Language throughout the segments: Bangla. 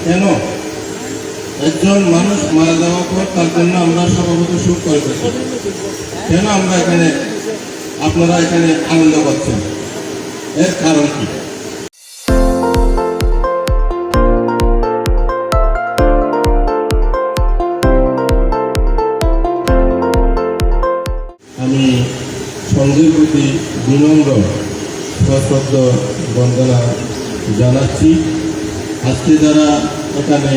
কেন একজন মানুষ মারা যাওয়ার পর তার জন্য আমরা সভাপতি শোক করে থাকি, কেন আমরা এখানে আপনারা এখানে আনন্দ পাচ্ছেন, এর কারণ কি? আমি সঙ্গের প্রতি বিনম্র সশ্রদ্ধ বন্দনা জানাচ্ছি। আজকে যারা এখানে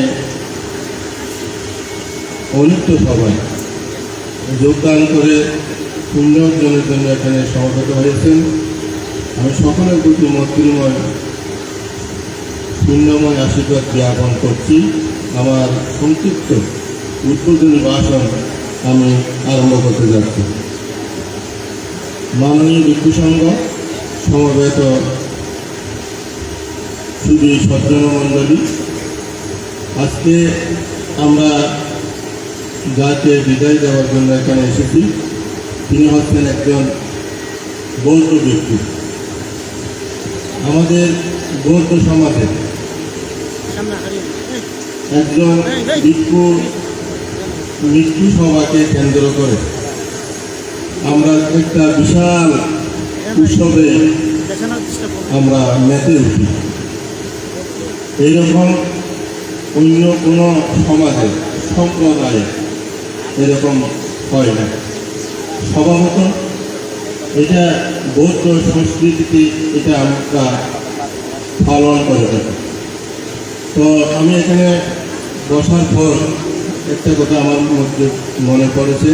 অলিপ্ত সবাই যোগদান করে পুণ্য অর্জনের জন্য এখানে সমবেত হয়েছেন, আমি সকলের প্রতি মৈত্রীময় পুণ্যময় আশীর্বাদ জ্ঞাপন করছি। আমার সংক্ষিপ্ত উদ্বোধনী ভাষণ আমি আরম্ভ করতে যাচ্ছি। মাননীয় ভিক্ষু সংঘ সমবেত শুধু সজ্জন মণ্ডলী, আজকে আমরা যাকে বিদায় দেওয়ার জন্য এখানে এসেছি, তিনি হচ্ছেন একজন বৌদ্ধ ব্যক্তি। আমাদের বৌদ্ধ সমাজে একজন ভিক্ষু মৃত্যু সভাকে কেন্দ্র করে আমরা একটা বিশাল উৎসবে আমরা মেতে উঠি। এইরকম অন্য কোনো সমাজে সম্প্রদায়ে এরকম হয় না। স্বভাবত এটা বৌদ্ধ সংস্কৃতিতে এটা আমরা পালন করে থাকি। তো আমি এখানে বসার পর একটা কথা আমার মধ্যে মনে পড়েছে।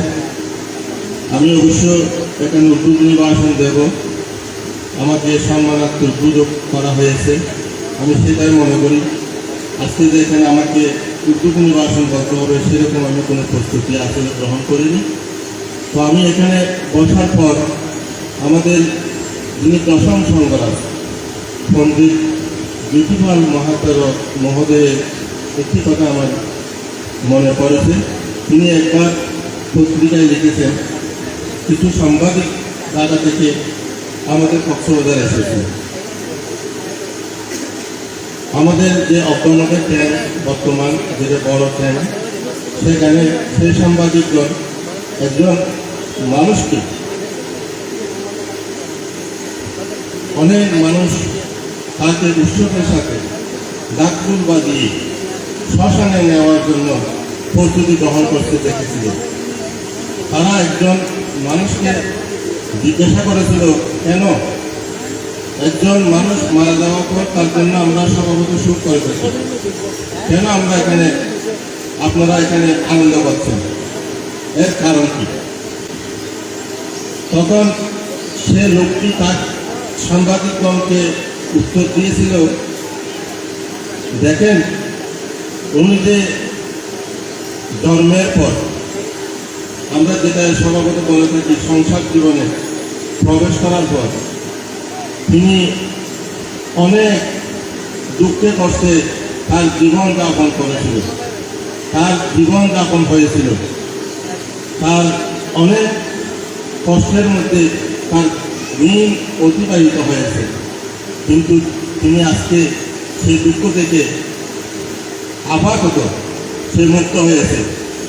আমি অবশ্য এখানে উদ্বোধনী ভাষণ দেব, আমাকে সম্মানার্থে সুযোগ করা হয়েছে, আমি সেটাই মনে করি। আজকে যে এখানে আমাকে উদ্বোধনী ভাষণ করতে হবে সেরকম আমি কোনো প্রস্তুতি আসলে গ্রহণ করিনি। তো আমি এখানে বসার পর আমাদের যিনি দশম সংঘরাজ পণ্ডিত জ্যোতিপাল মহাতার মহোদয়ের একটি কথা আমার মনে পড়েছে। তিনি একবার পত্রিকায় লিখেছেন, কিছু সাংবাদিক ঢাকা থেকে আমাদের কক্সবাজার এসেছে। আমাদের যে অভ্যন্তরের ট্রেন বর্তমান যেটা বড় ট্রেন, সেখানে সেই সাংবাদিকগণ একজন মানুষকে, অনেক মানুষ তাকে উৎসবের সাথে ডাকফুল বাজিয়ে শ্মশানে নেওয়ার জন্য প্রস্তুতি গ্রহণ করতে দেখেছিল। তারা একজন মানুষকে জিজ্ঞাসা করেছিল, কেন একজন মানুষ মারা যাওয়ার পর তার জন্য আমরা সভাপতি শোক করে থাকি, কেন আমরা এখানে আপনারা এখানে আনন্দ পাচ্ছেন, এর কারণ কি? তখন সে লোকটি তার সাংবাদিকগণকে উত্তর দিয়েছিল, দেখেন, উনি যে জন্মের পর আমরা যেটা স্বভাবত বলে থাকি সংসার জীবনে প্রবেশ করার পর তিনি অনেক দুঃখে কষ্টে তার জীবন যাপন করেছিল, তার জীবন যাপন হয়েছিল, তার অনেক কষ্টের মধ্যে তার দিন অতিবাহিত হয়েছে, কিন্তু তিনি আজকে সেই দুঃখ থেকে আপাতত সে মুক্ত হয়েছে।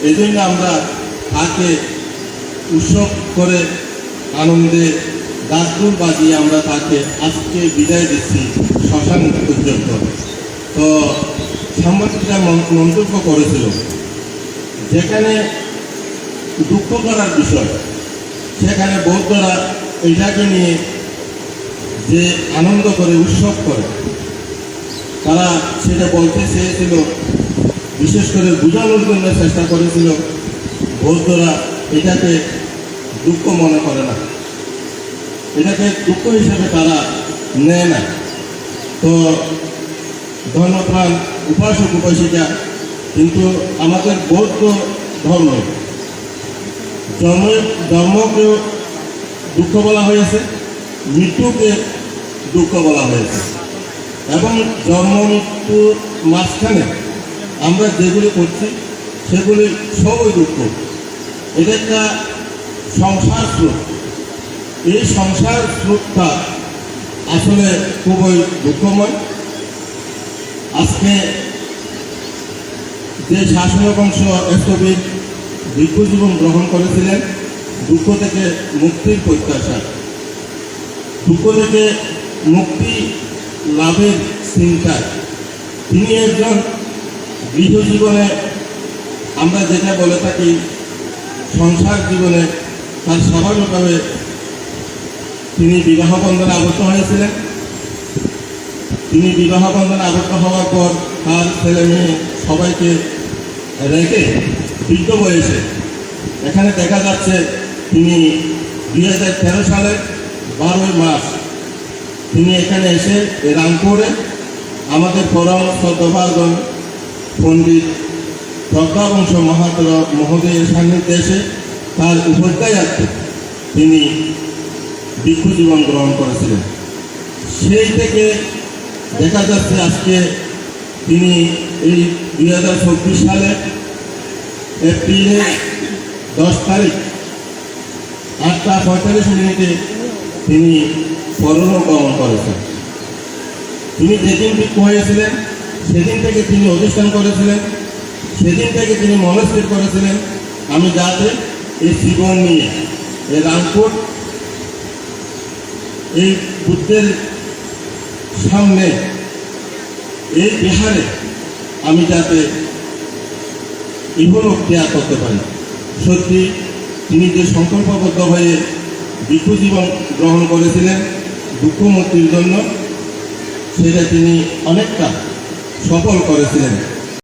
এই জন্য আমরা তাকে উৎসব করে আনন্দে ডাকফুল বাজিয়ে আমরা তাকে আজকে বিদায় দিচ্ছি শ্মশান পর্যন্ত। তো সাংবাদিকরা মন্তব্য করেছিল, যেখানে দুঃখ করার বিষয় সেখানে বৌদ্ধরা এটাকে নিয়ে যে আনন্দ করে উৎসব করে, তারা সেটা বলতে চেয়েছিল, বিশেষ করে বোঝানোর জন্য চেষ্টা করেছিল বৌদ্ধরা এটাকে দুঃখ মনে করে না, এটাকে দুঃখ হিসেবে তারা নেয় না। তো ধর্মপ্রাণ উপাসক উপাসিকা, কিন্তু আমাদের বৌদ্ধ ধর্মকেও দুঃখ বলা হয়েছে, মৃত্যুকে দুঃখ বলা হয়েছে, এবং জন্ম মৃত্যুর মাঝখানে আমরা যেগুলি করছি সেগুলি সবই দুঃখ। এটা একটা সংসার স্রোত, এই সংসার স্রোতটা আসলে খুবই দুঃখময়। আজকে যে শাসক বংশ স্থবির ভিক্ষু জীবন গ্রহণ করেছিলেন, দুঃখ থেকে মুক্তির প্রত্যাশা, দুঃখ থেকে মুক্তি লাভের চিন্তা। তিনি একজন গৃহজীবনে, আমরা যেটা বলে থাকি সংসার জীবনে, তার স্বাভাবিকভাবে তিনি বিবাহ বন্ধনে আবদ্ধ হয়েছিলেন। তিনি বিবাহ বন্ধনে আবদ্ধ হওয়ার পর তার ছেলে মেয়ে সবাইকে রেখে বৃদ্ধ বয়সে, এখানে দেখা যাচ্ছে তিনি 2013 সালে 12 মার্চ তিনি এখানে এসে রামপুরে আমাদের পরম শ্রদ্ধাভাজন পণ্ডিত প্রজ্ঞাবংশ মহোদয়ের সান্নিধ্যে এসে তার উপধ্যায়ার্থে তিনি ভিক্ষু জীবন গ্রহণ করেছিলেন। সেই থেকে দেখা যাচ্ছে আজকে তিনি এই 2024 সালে এপ্রিলের 10 তারিখ 8:45 তিনি পরলোক গমন করেছেন। তিনি যেদিন ভিক্ষু হয়েছিলেন সেদিন থেকে তিনি অধিষ্ঠান করেছিলেন, সেদিন থেকে তিনি মনস্থির করেছিলেন আমি যাতে এই জীবন নিয়ে এই রামপুর এই বুদ্ধের সামনে এই বিহারে আমি যাতে ইহলোক ত্যাগ করতে পারি। সত্যি তিনি যে সংকল্পবদ্ধ হয়ে ভিক্ষু জীবন গ্রহণ করেছিলেন দুঃখ মুক্তির জন্য, সেটা তিনি অনেকটা সফল করেছিলেন।